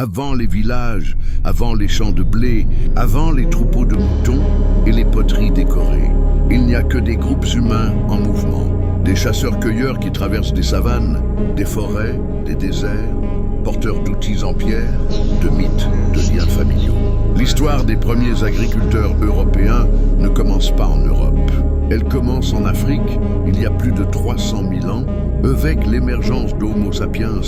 avant les villages, avant les champs de blé, avant les troupeaux de moutons et les poteries décorées. Il n'y a que des groupes humains en mouvement, des chasseurs-cueilleurs qui traversent des savanes, des forêts, des déserts, porteurs d'outils en pierre, de mythes, de liens familiaux. L'histoire des premiers agriculteurs européens ne commence pas en Europe. Elle commence en Afrique, il y a plus de 300 000 ans, avec l'émergence d'Homo sapiens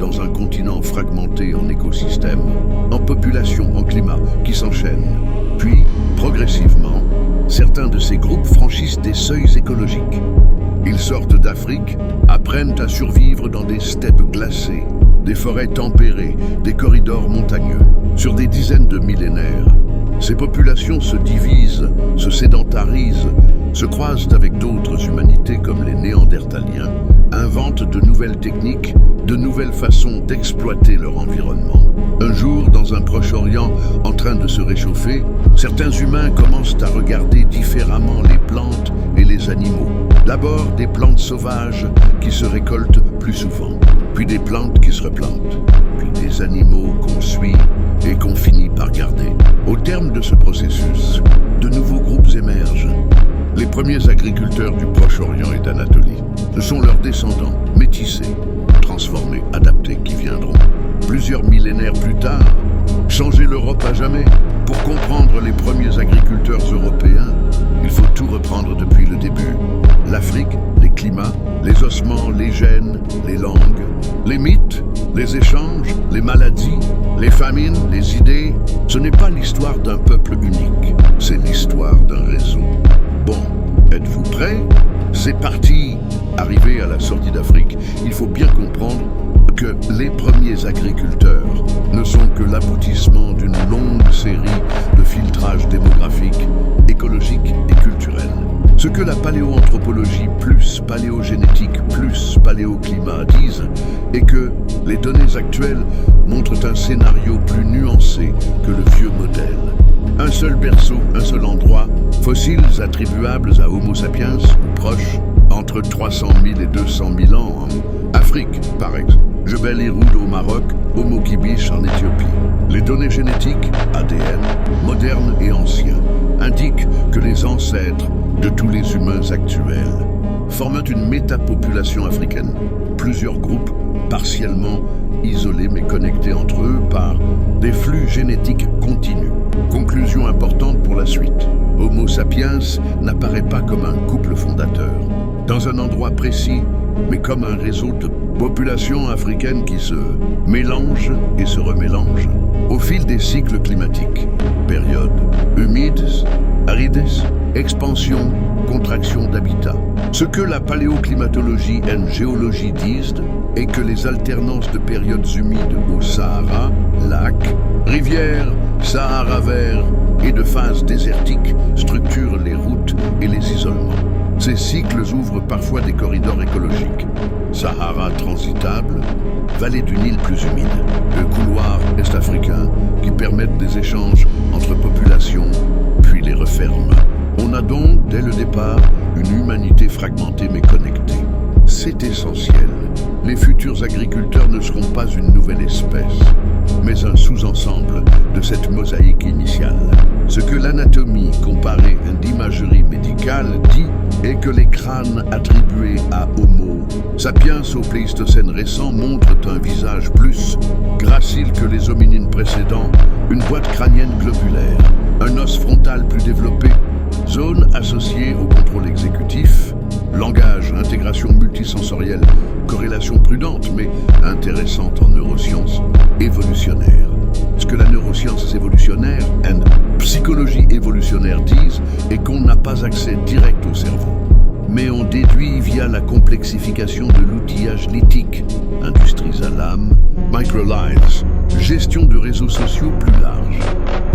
dans un continent fragmenté en écosystèmes, en population, en climat, qui s'enchaînent. Puis, progressivement, certains de ces groupes franchissent des seuils écologiques. Ils sortent d'Afrique, apprennent à survivre dans des steppes glacées, des forêts tempérées, des corridors montagneux, sur des dizaines de millénaires. Ces populations se divisent, se sédentarisent, se croisent avec d'autres humanités comme les Néandertaliens, inventent de nouvelles techniques, de nouvelles façons d'exploiter leur environnement. Un jour, dans un Proche-Orient en train de se réchauffer, certains humains commencent à regarder différemment les plantes et les animaux. D'abord des plantes sauvages qui se récoltent plus souvent, puis des plantes qui se replantent, puis des animaux qu'on suit et qu'on finit par garder. Au terme de ce processus, de nouveaux groupes émergent. Les premiers agriculteurs du Proche-Orient et d'Anatolie, ce sont leurs descendants, métissés, transformés, adaptés, qui viendront, plusieurs millénaires plus tard, changer l'Europe à jamais. Pour comprendre les premiers agriculteurs européens, il faut tout reprendre depuis le début. L'Afrique, les climats, les ossements, les gènes, les langues, les mythes, les échanges, les maladies, les famines, les idées. Ce n'est pas l'histoire d'un peuple unique, c'est l'histoire d'un réseau. Bon, êtes-vous prêts? C'est parti! Arrivé à la sortie d'Afrique, il faut bien comprendre que les premiers agriculteurs ne sont que l'aboutissement d'une longue série de filtrages démographiques, écologiques et culturels. Ce que la paléoanthropologie plus paléogénétique plus paléoclimat disent est que les données actuelles montrent un scénario plus nuancé que le vieux modèle. Un seul berceau, un seul endroit, fossiles attribuables à Homo sapiens ou proches, entre 300 000 et 200 000 ans en Afrique, par exemple. Jebel Irhoud au Maroc, Homo Kibish en Éthiopie. Les données génétiques, ADN, modernes et anciens, indiquent que les ancêtres de tous les humains actuels forment une métapopulation africaine. Plusieurs groupes partiellement isolés mais connectés entre eux par des flux génétiques continus. Conclusion importante pour la suite. Homo sapiens n'apparaît pas comme un couple fondateur, dans un endroit précis, mais comme un réseau de populations africaines qui se mélangent et se remélangent au fil des cycles climatiques. Périodes humides, arides, expansion, contraction d'habitat. Ce que la paléoclimatologie et géologie disent est que les alternances de périodes humides au Sahara, lacs, rivières, Sahara vert et de phases désertiques structurent les routes et les isolements. Ces cycles ouvrent parfois des corridors écologiques. Sahara transitable, vallée du Nil plus humide, le couloir est-africain qui permettent des échanges entre populations, puis les referment. On a donc, dès le départ, une humanité fragmentée mais connectée. C'est essentiel. Les futurs agriculteurs ne seront pas une nouvelle espèce, mais un sous-ensemble de cette mosaïque initiale. Ce que l'anatomie comparée d'imagerie médicale dit est que les crânes attribués à Homo sapiens au Pléistocène récent montrent un visage plus gracile que les hominines précédents, une boîte crânienne globulaire, un os frontal plus développé, zone associée au contrôle exécutif, langage, intégration multisensorielle, corrélation prudente mais intéressante en neurosciences évolutionnaires. Ce que la neuroscience évolutionnaire et psychologie évolutionnaire disent est qu'on n'a pas accès direct au cerveau, mais on déduit via la complexification de l'outillage lithique, industries à l'âme, microlives, gestion de réseaux sociaux plus larges,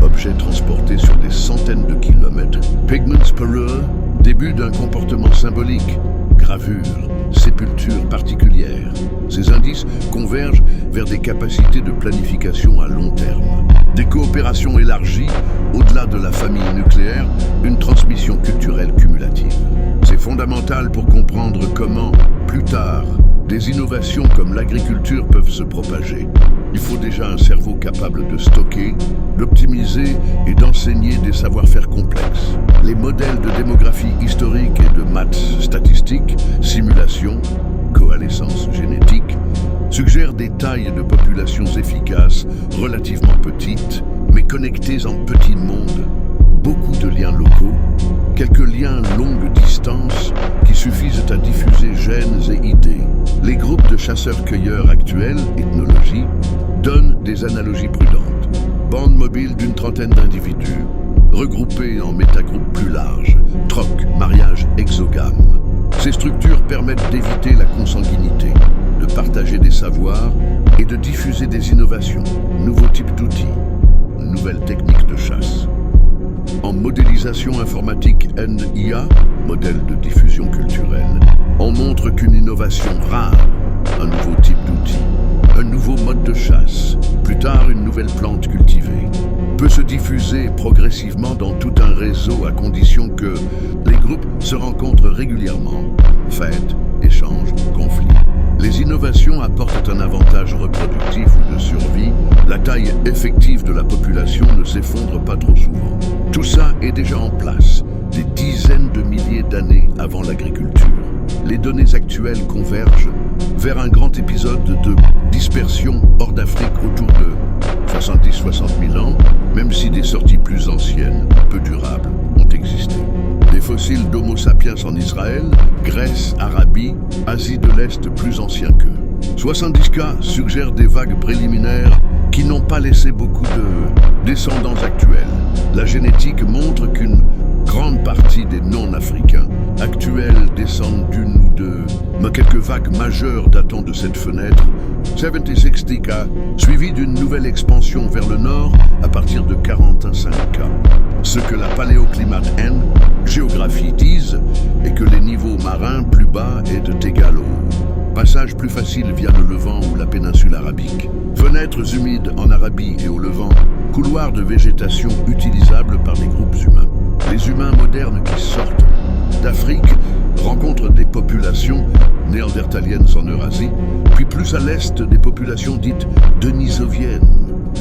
objets transportés sur des centaines de kilomètres, pigments parure, début d'un comportement symbolique, gravure, sépulture particulière. Ces indices convergent vers des capacités de planification à long terme, des coopérations élargies au-delà de la famille nucléaire, une transmission culturelle cumulative. C'est fondamental pour comprendre comment, plus tard, des innovations comme l'agriculture peuvent se propager. Il faut déjà un cerveau capable de stocker, d'optimiser et d'enseigner des savoir-faire complexes. Les modèles de démographie historique et de maths statistiques, simulation, coalescence génétique, suggèrent des tailles de populations efficaces, relativement petites, mais connectées en petits mondes. Beaucoup de liens locaux, quelques liens longue distance qui suffisent à diffuser gènes et idées. Les groupes de chasseurs-cueilleurs actuels, ethnologie, donnent des analogies prudentes. Bande mobile d'une trentaine d'individus, regroupés en métagroupes plus larges, troc, mariage exogame. Ces structures permettent d'éviter la consanguinité, de partager des savoirs et de diffuser des innovations, nouveaux types d'outils, nouvelles techniques de chasse. En modélisation informatique NIA, modèle de diffusion culturelle, on montre qu'une innovation rare, un nouveau type d'outil, un nouveau mode de chasse, plus tard une nouvelle plante cultivée, peut se diffuser progressivement dans tout un réseau à condition que les groupes se rencontrent régulièrement, fêtes, échanges, conflits. Les innovations apportent un avantage reproductif ou de survie. La taille effective de la population ne s'effondre pas trop souvent. Tout ça est déjà en place, des dizaines de milliers d'années avant l'agriculture. Les données actuelles convergent vers un grand épisode de dispersion hors d'Afrique autour de 70-60 000 ans, même si des sorties plus anciennes, peu durables, ont existé. Des fossiles d'Homo sapiens en Israël, Grèce, Arabie, Asie de l'Est plus anciens qu'eux. 70 cas suggèrent des vagues préliminaires qui n'ont pas laissé beaucoup de descendants actuels. La génétique montre qu'une grande partie des non-africains actuels descendent d'une ou deux, mais quelques vagues majeures datant de cette fenêtre, 70-60 cas, suivies d'une nouvelle expansion vers le nord à partir de 45 cas. Ce que la paléoclimate N, géographie disent, est que les niveaux marins plus bas est égal au passage plus facile via le Levant ou la péninsule arabique. Fenêtres humides en Arabie et au Levant, couloirs de végétation utilisables par les groupes humains. Les humains modernes qui sortent d'Afrique rencontrent des populations néandertaliennes en Eurasie, puis plus à l'est des populations dites denisoviennes.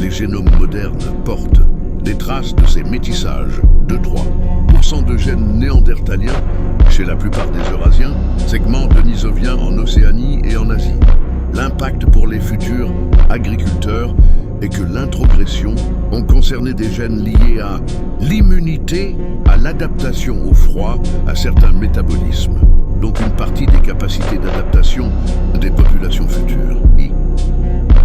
Les génomes modernes portent des traces de ces métissages, 2-3% de gènes néandertaliens chez la plupart des Eurasiens, segments denisoviens en Océanie et en Asie. L'impact pour les futurs agriculteurs est que l'introgression ont concerné des gènes liés à l'immunité, à l'adaptation au froid, à certains métabolismes, donc une partie des capacités d'adaptation des populations futures, y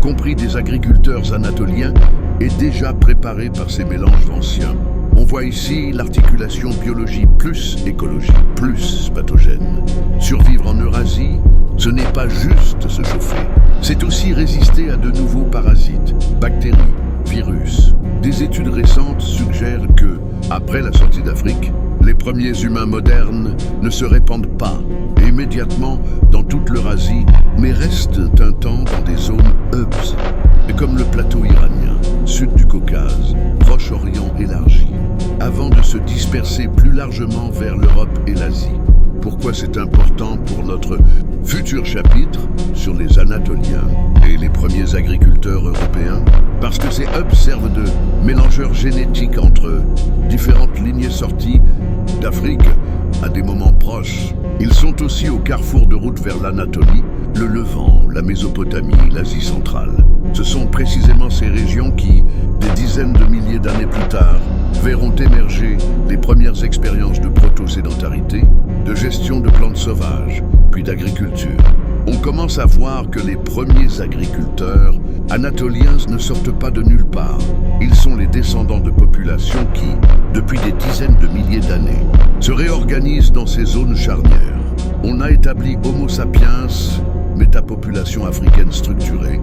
compris des agriculteurs anatoliens, est déjà préparée par ces mélanges anciens. On voit ici l'articulation biologie plus écologie plus pathogène. Survivre en Eurasie, ce n'est pas juste se chauffer, c'est aussi résister à de nouveaux parasites, bactéries, virus. Des études récentes suggèrent que, après la sortie d'Afrique, les premiers humains modernes ne se répandent pas immédiatement dans toute l'Eurasie, mais restent un temps dans des zones hubs, comme le plateau iranien, sud du Caucase, Proche-Orient élargi, avant de se disperser plus largement vers l'Europe et l'Asie. Pourquoi c'est important pour notre futur chapitre sur les Anatoliens et les premiers agriculteurs européens? Parce que ces hubs servent de mélangeurs génétiques entre différentes lignées sorties d'Afrique à des moments proches. Ils sont aussi au carrefour de route vers l'Anatolie, le Levant, la Mésopotamie, l'Asie centrale. Ce sont précisément ces régions qui, des dizaines de milliers d'années plus tard, verront émerger les premières expériences de proto-sédentarité, de gestion de plantes sauvages, puis d'agriculture. On commence à voir que les premiers agriculteurs anatoliens ne sortent pas de nulle part. Ils sont les descendants de populations qui, depuis des dizaines de milliers d'années, se réorganisent dans ces zones charnières. On a établi Homo sapiens, métapopulation africaine structurée,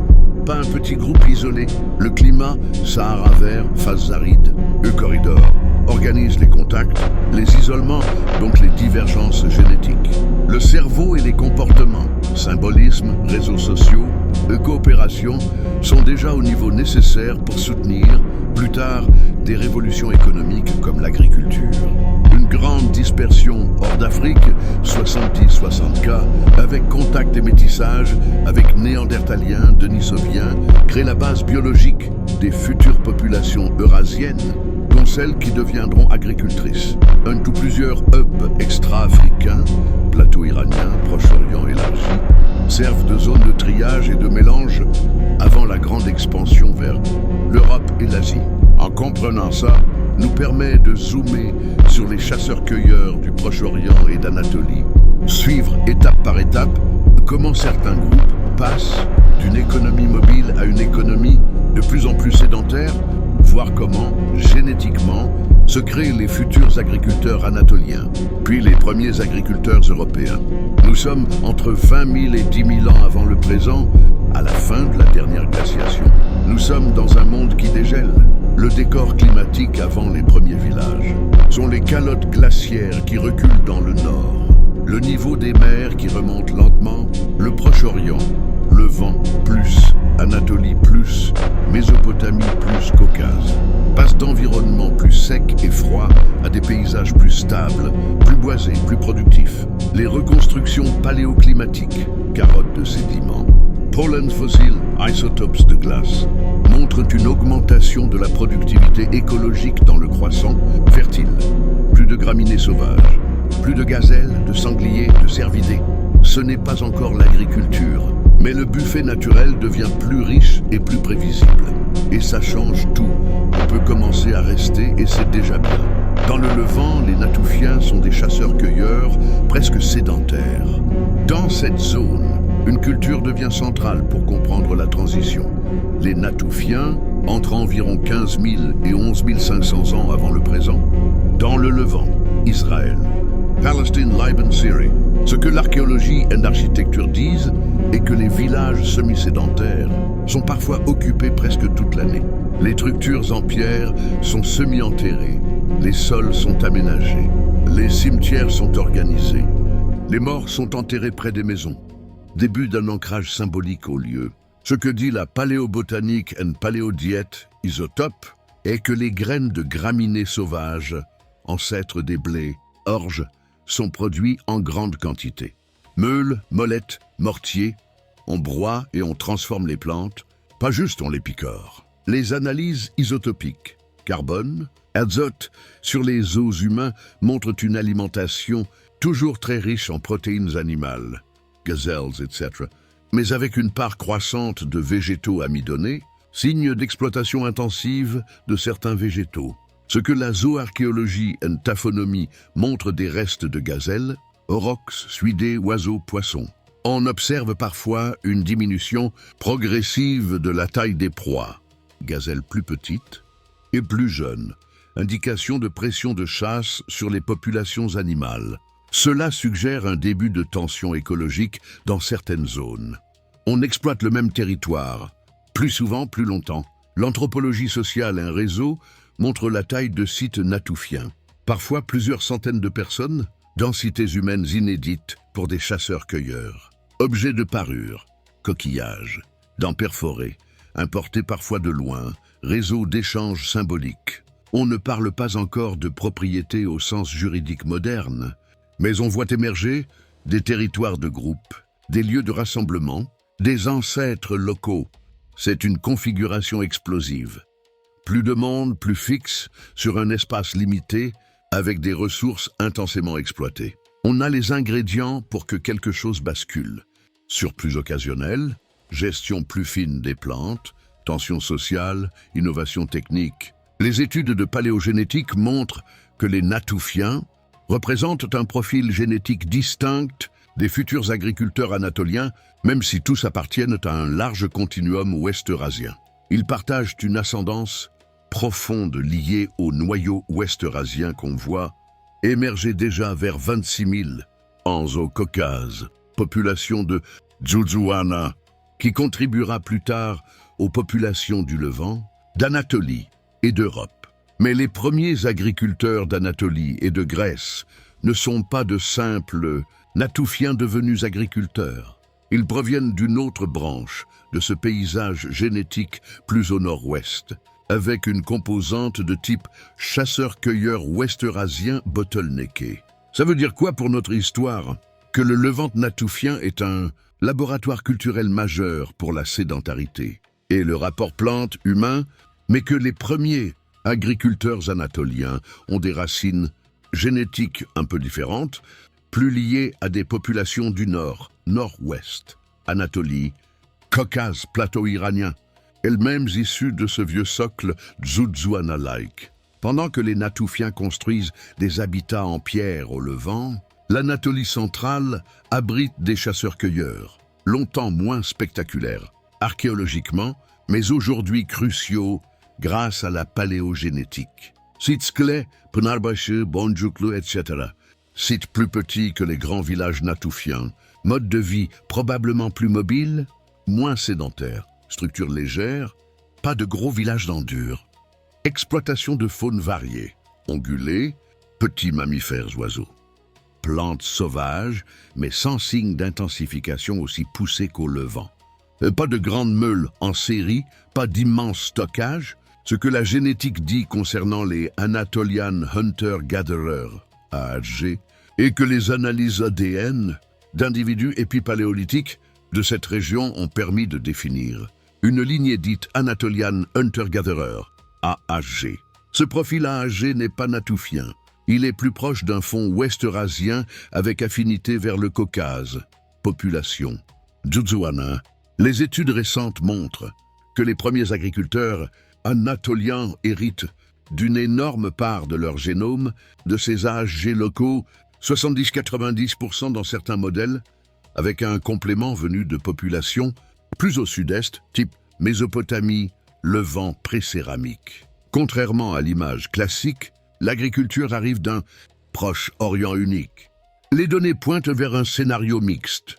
pas un petit groupe isolé. Le climat, Sahara vert, phase aride, eucorridor, organise les contacts, les isolements, donc les divergences génétiques. Le cerveau et les comportements, symbolisme, réseaux sociaux, coopération, sont déjà au niveau nécessaire pour soutenir, plus tard, des révolutions économiques comme l'agriculture. Une grande dispersion hors d'Afrique, 70-60 cas, avec contact et métissage avec néandertaliens, denisoviens, crée la base biologique des futures populations eurasiennes, dont celles qui deviendront agricultrices. Un ou plusieurs hubs extra-africains, plateau iranien, Proche-Orient élargi, servent de zone de triage et de mélange avant la grande expansion vers l'Europe et l'Asie. En comprenant ça, nous permet de zoomer sur les chasseurs-cueilleurs du Proche-Orient et d'Anatolie, suivre étape par étape comment certains groupes passent d'une économie mobile à une économie de plus en plus sédentaire, voir comment, génétiquement, se créent les futurs agriculteurs anatoliens, puis les premiers agriculteurs européens. Nous sommes entre 20 000 et 10 000 ans avant le présent, à la fin de la dernière glaciation. Nous sommes dans un monde qui dégèle. Le décor climatique avant les premiers villages sont les calottes glaciaires qui reculent dans le nord, le niveau des mers qui remonte lentement, le Proche-Orient, le vent plus, Anatolie plus, Mésopotamie plus Caucase, passe d'environnements plus secs et froids à des paysages plus stables, plus boisés, plus productifs. Les reconstructions paléoclimatiques, carottes de sédiments, pollen fossiles, isotopes de glace, montrent une augmentation de la productivité écologique dans le croissant fertile. Plus de graminées sauvages, plus de gazelles, de sangliers, de cervidés. Ce n'est pas encore l'agriculture, mais le buffet naturel devient plus riche et plus prévisible. Et ça change tout. On peut commencer à rester et c'est déjà bien. Dans le Levant, les Natoufiens sont des chasseurs-cueilleurs presque sédentaires. Dans cette zone, une culture devient centrale pour comprendre la transition. Les Natoufiens entrent environ 15 000 et 11 500 ans avant le présent. Dans le Levant, Israël, Palestine, Liban, Syrie. Ce que l'archéologie et l'architecture disent est que les villages semi-sédentaires sont parfois occupés presque toute l'année. Les structures en pierre sont semi-enterrées, les sols sont aménagés, les cimetières sont organisés, les morts sont enterrés près des maisons. Début d'un ancrage symbolique au lieu. Ce que dit la paléobotanique and paléodiète isotope est que les graines de graminées sauvages, ancêtres des blés, orges, sont produits en grande quantité. Meules, molettes, mortiers, on broie et on transforme les plantes, pas juste on les picore. Les analyses isotopiques, carbone, azote, sur les os humains montrent une alimentation toujours très riche en protéines animales, gazelles, etc., mais avec une part croissante de végétaux amidonnés, signe d'exploitation intensive de certains végétaux. Ce que la zooarchéologie et taphonomie montrent des restes de gazelles, aurochs, suidés, oiseaux, poissons. On observe parfois une diminution progressive de la taille des proies, gazelles plus petites et plus jeunes, indication de pression de chasse sur les populations animales. Cela suggère un début de tension écologique dans certaines zones. On exploite le même territoire, plus souvent, plus longtemps. L'anthropologie sociale et un réseau montre la taille de sites natoufiens. Parfois plusieurs centaines de personnes, densités humaines inédites pour des chasseurs-cueilleurs. Objets de parure, coquillages, dents perforées, importés parfois de loin, réseau d'échanges symboliques. On ne parle pas encore de propriété au sens juridique moderne, mais on voit émerger des territoires de groupe, des lieux de rassemblement, des ancêtres locaux. C'est une configuration explosive. Plus de monde, plus fixe, sur un espace limité, avec des ressources intensément exploitées. On a les ingrédients pour que quelque chose bascule. Surplus occasionnel, gestion plus fine des plantes, tension sociale, innovation technique. Les études de paléogénétique montrent que les Natoufiens représentent un profil génétique distinct des futurs agriculteurs anatoliens, même si tous appartiennent à un large continuum ouest-eurasien. Ils partagent une ascendance profonde liée au noyau ouest-eurasien qu'on voit émerger déjà vers 26 000 ans au Caucase, population de Djoudjouana, qui contribuera plus tard aux populations du Levant, d'Anatolie et d'Europe. Mais les premiers agriculteurs d'Anatolie et de Grèce ne sont pas de simples Natoufiens devenus agriculteurs. Ils proviennent d'une autre branche de ce paysage génétique plus au nord-ouest, avec une composante de type chasseur-cueilleur ouest-eurasien bottlenecké. Ça veut dire quoi pour notre histoire? Que le Levant natoufien est un laboratoire culturel majeur pour la sédentarité et le rapport plante-humain, mais que les premiers agriculteurs anatoliens ont des racines génétiques un peu différentes, plus liées à des populations du nord, nord-ouest, Anatolie, Caucase, plateau iranien, elles-mêmes issues de ce vieux socle Tzoutzouana-like. Pendant que les Natoufiens construisent des habitats en pierre au Levant, l'Anatolie centrale abrite des chasseurs-cueilleurs, longtemps moins spectaculaires, archéologiquement, mais aujourd'hui cruciaux grâce à la paléogénétique. Sites clés, Pınarbaşı, Boncuklu, etc. Sites plus petits que les grands villages natoufiens, mode de vie probablement plus mobile, moins sédentaire, structure légère, pas de gros villages d'endure. Exploitation de faune variée, ongulés, petits mammifères oiseaux. Plantes sauvages, mais sans signe d'intensification aussi poussée qu'au Levant. Pas de grandes meules en série, pas d'immenses stockages, ce que la génétique dit concernant les Anatolian Hunter-Gatherer, AHG, et que les analyses ADN d'individus épipaléolithiques de cette région ont permis de définir. Une lignée dite Anatolian Hunter-Gatherer, AHG. Ce profil AHG n'est pas natoufien. Il est plus proche d'un fond ouest-eurasien avec affinité vers le Caucase. Population. Tzoutzouana. Les études récentes montrent que les premiers agriculteurs anatoliens héritent d'une énorme part de leur génome, de ces AHG locaux, 70-90% dans certains modèles, avec un complément venu de populations plus au sud-est, type Mésopotamie, Levant pré-céramique. Contrairement à l'image classique, l'agriculture arrive d'un Proche-Orient unique. Les données pointent vers un scénario mixte.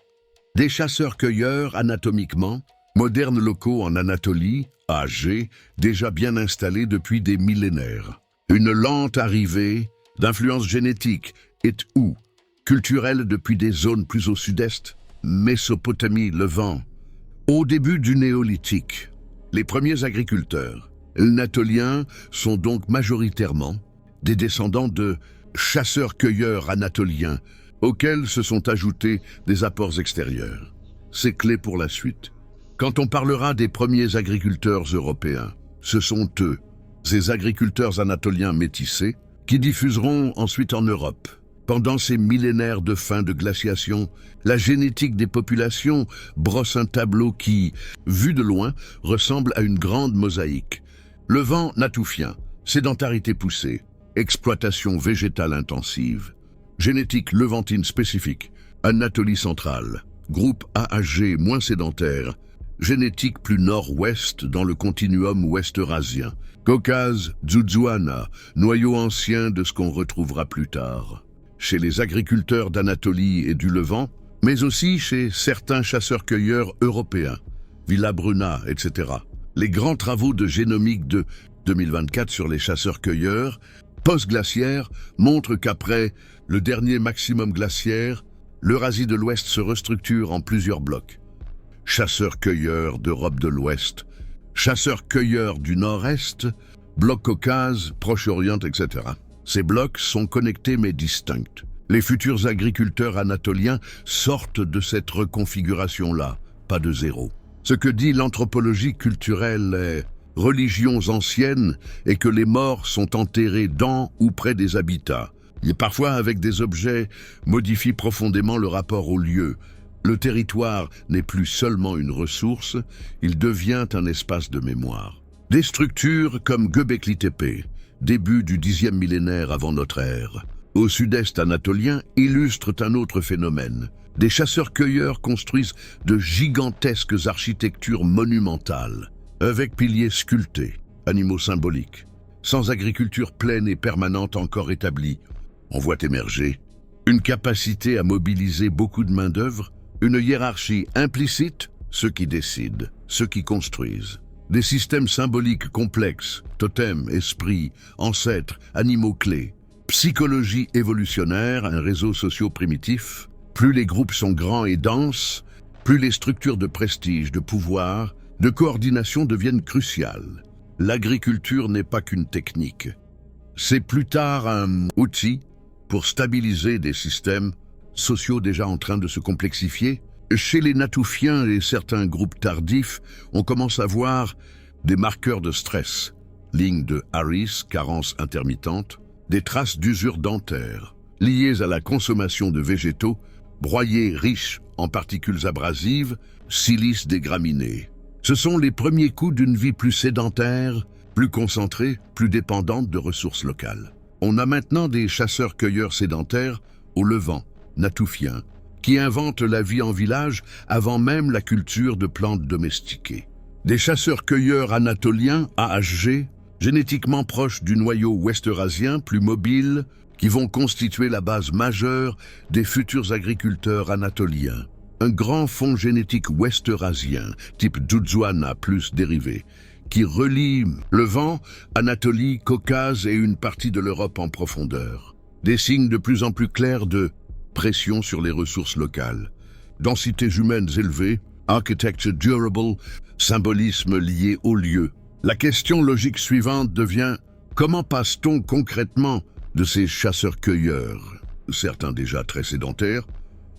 Des chasseurs-cueilleurs anatomiquement, modernes locaux en Anatolie, AHG, déjà bien installés depuis des millénaires. Une lente arrivée d'influences génétiques et ou culturelles depuis des zones plus au sud-est, Mésopotamie, Levant. Au début du néolithique, les premiers agriculteurs anatoliens sont donc majoritairement des descendants de chasseurs-cueilleurs anatoliens auxquels se sont ajoutés des apports extérieurs. C'est clé pour la suite. Quand on parlera des premiers agriculteurs européens, ce sont eux, ces agriculteurs anatoliens métissés, qui diffuseront ensuite en Europe. Pendant ces millénaires de fin de glaciation, la génétique des populations brosse un tableau qui, vu de loin, ressemble à une grande mosaïque. Levant natoufien, sédentarité poussée, exploitation végétale intensive, génétique levantine spécifique, Anatolie centrale, groupe AHG moins sédentaire, génétique plus nord-ouest dans le continuum ouest-eurasien, Caucase, Tzoutzouana, noyau ancien de ce qu'on retrouvera plus tard. Chez les agriculteurs d'Anatolie et du Levant, mais aussi chez certains chasseurs-cueilleurs européens, Villa Bruna, etc. Les grands travaux de génomique de 2024 sur les chasseurs-cueilleurs post-glaciaires montrent qu'après le dernier maximum glaciaire, l'Eurasie de l'Ouest se restructure en plusieurs blocs. Chasseurs-cueilleurs d'Europe de l'Ouest, chasseurs-cueilleurs du Nord-Est, bloc Caucase, Proche-Orient, etc. Ces blocs sont connectés mais distincts. Les futurs agriculteurs anatoliens sortent de cette reconfiguration-là, pas de zéro. Ce que dit l'anthropologie culturelle est religions anciennes et que les morts sont enterrés dans ou près des habitats. Et parfois avec des objets modifient profondément le rapport au lieu. Le territoire n'est plus seulement une ressource, il devient un espace de mémoire. Des structures comme Göbekli Tepe, début du 10e millénaire avant notre ère, au sud-est anatolien, illustrent un autre phénomène. Des chasseurs-cueilleurs construisent de gigantesques architectures monumentales, avec piliers sculptés, animaux symboliques. Sans agriculture pleine et permanente encore établie, on voit émerger une capacité à mobiliser beaucoup de main-d'œuvre, une hiérarchie implicite, ceux qui décident, ceux qui construisent. Des systèmes symboliques complexes, totems, esprits, ancêtres, animaux clés. Psychologie évolutionnaire, un réseau socio-primitif. Plus les groupes sont grands et denses, plus les structures de prestige, de pouvoir, de coordination deviennent cruciales. l'agriculture n'est pas qu'une technique. C'est plus tard un outil pour stabiliser des systèmes sociaux déjà en train de se complexifier. Chez les Natoufiens et certains groupes tardifs, on commence à voir des marqueurs de stress, ligne de Harris, carence intermittente, des traces d'usure dentaire, liées à la consommation de végétaux, broyés riches en particules abrasives, silice des graminées. Ce sont les premiers coups d'une vie plus sédentaire, plus concentrée, plus dépendante de ressources locales. On a maintenant des chasseurs-cueilleurs sédentaires au Levant, Natoufiens, qui inventent la vie en village avant même la culture de plantes domestiquées. Des chasseurs-cueilleurs anatoliens, AHG, génétiquement proches du noyau ouest-eurasien, plus mobiles, qui vont constituer la base majeure des futurs agriculteurs anatoliens. Un grand fonds génétique ouest-eurasien, type Dudzuana plus dérivé, qui relie Levant, Anatolie, Caucase et une partie de l'Europe en profondeur. Des signes de plus en plus clairs de pression sur les ressources locales. Densités humaines élevées, architecture durable, symbolisme lié au lieu. La question logique suivante devient: comment passe-t-on concrètement de ces chasseurs-cueilleurs, certains déjà très sédentaires,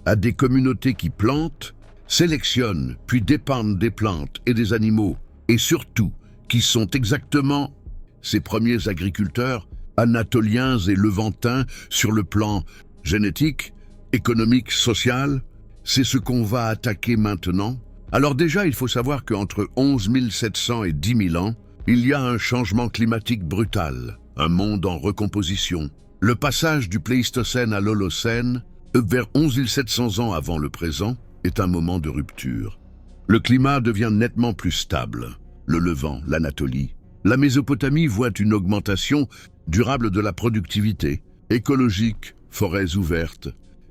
à des communautés qui plantent, sélectionnent, puis dépendent des plantes et des animaux, et surtout, qui sont exactement ces premiers agriculteurs anatoliens et levantins sur le plan génétique, économique, social? C'est ce qu'on va attaquer maintenant. Alors déjà, il faut savoir qu'entre 11 700 et 10 000 ans, il y a un changement climatique brutal, un monde en recomposition. Le passage du Pléistocène à l'Holocène, vers 11 700 ans avant le présent, est un moment de rupture. Le climat devient nettement plus stable. Le Levant, l'Anatolie. La Mésopotamie voit une augmentation durable de la productivité, écologique, forêts ouvertes,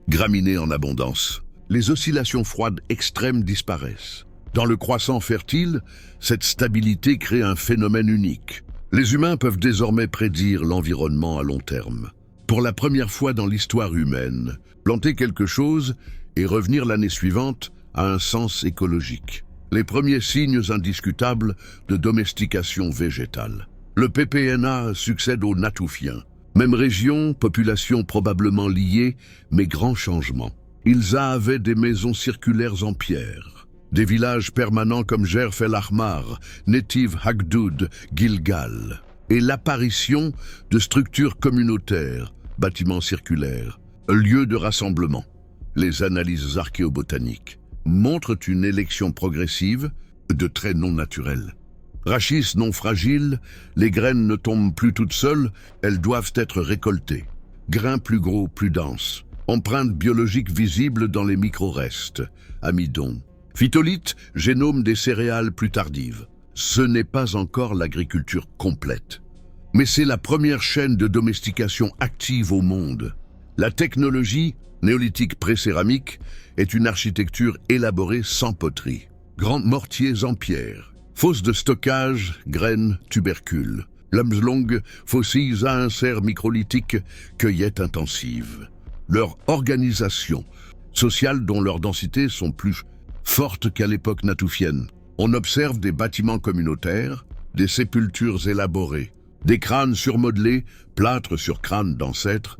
graminées en abondance. Les oscillations froides extrêmes disparaissent. Dans le croissant fertile, cette stabilité crée un phénomène unique. Les humains peuvent désormais prédire l'environnement à long terme. Pour la première fois dans l'histoire humaine, planter quelque chose et revenir l'année suivante a un sens écologique. Les premiers signes indiscutables de domestication végétale. Le PPNA succède aux Natoufiens. Même région, population probablement liée, mais grand changement. Ils avaient des maisons circulaires en pierre, des villages permanents comme Jerf el Ahmar, Netiv Hagdoud, Gilgal, et l'apparition de structures communautaires, bâtiments circulaires, lieux de rassemblement. Les analyses archéobotaniques montrent une élection progressive de traits non naturels. Rachis non fragiles, les graines ne tombent plus toutes seules, elles doivent être récoltées. Grains plus gros, plus denses. Empreintes biologiques visibles dans les micro-restes. Amidon. Phytolite, génome des céréales plus tardives. Ce n'est pas encore l'agriculture complète. Mais c'est la première chaîne de domestication active au monde. La technologie, néolithique pré-céramique, est une architecture élaborée sans poterie. Grands mortiers en pierre. Fosses de stockage, graines, tubercules. Lames longues, fossiles à insert microlithique, cueillette intensive. Leur organisation sociale dont leurs densités sont plus fortes qu'à l'époque natoufienne. On observe des bâtiments communautaires, des sépultures élaborées, des crânes surmodelés, plâtre sur crâne d'ancêtres,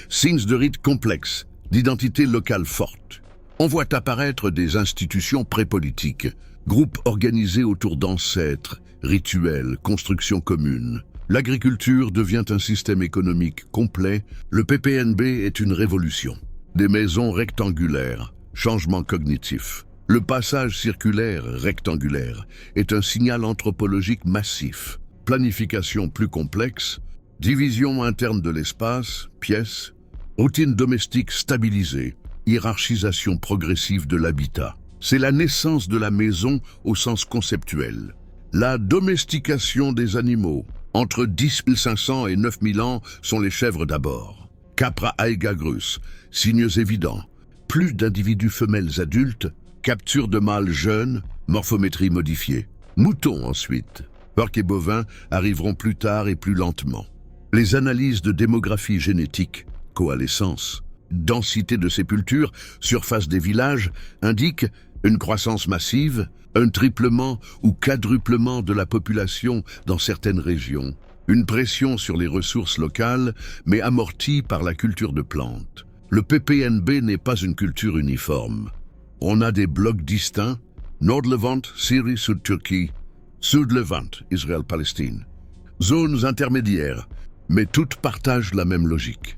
signes de rites complexes, d'identité locale forte. On voit apparaître des institutions prépolitiques, groupes organisés autour d'ancêtres, rituels, constructions communes. L'agriculture devient un système économique complet. Le PPNB est une révolution. Des maisons rectangulaires, changement cognitif. Le passage circulaire rectangulaire est un signal anthropologique massif. Planification plus complexe, division interne de l'espace, pièces, routine domestique stabilisée, hiérarchisation progressive de l'habitat. C'est la naissance de la maison au sens conceptuel. La domestication des animaux. Entre 10 500 et 9 000 ans sont les chèvres d'abord. Capra aegagrus, signes évidents. Plus d'individus femelles adultes, capture de mâles jeunes, morphométrie modifiée. Moutons ensuite. Porcs et bovins arriveront plus tard et plus lentement. Les analyses de démographie génétique, coalescence, densité de sépultures, surface des villages, indiquent Une croissance massive, un triplement ou quadruplement de la population dans certaines régions, une pression sur les ressources locales, mais amortie par la culture de plantes. Le PPNB n'est pas une culture uniforme. On a des blocs distincts, Nord-Levant, Syrie, Sud-Turquie, Sud-Levant, Israël-Palestine. Zones intermédiaires, mais toutes partagent la même logique.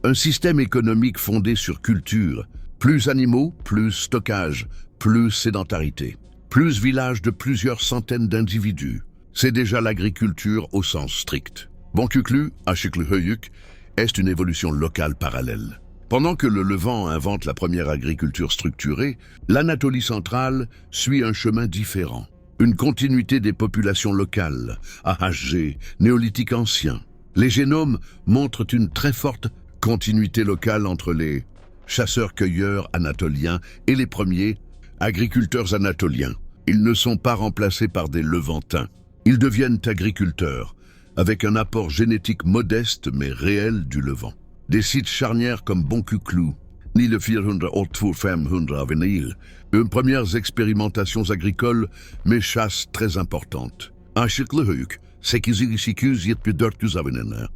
Un système économique fondé sur culture, plus animaux, plus stockage, plus sédentarité, plus villages de plusieurs centaines d'individus. C'est déjà l'agriculture au sens strict. Bonkuklu, Ashikluhöyük, est une évolution locale parallèle. Pendant que le Levant invente la première agriculture structurée, l'Anatolie centrale suit un chemin différent. Une continuité des populations locales, AHG, néolithique ancien. Les génomes montrent une très forte continuité locale entre les chasseurs-cueilleurs anatoliens et les premiers agriculteurs anatoliens. Ils ne sont pas remplacés par des Levantins. Ils deviennent agriculteurs, avec un apport génétique modeste mais réel du Levant. Des sites charnières comme Bonkuklu, ni le 485 Avenil, une premières expérimentations agricoles mais chasse très importante. Ashikluhöyük, 848 Avenel.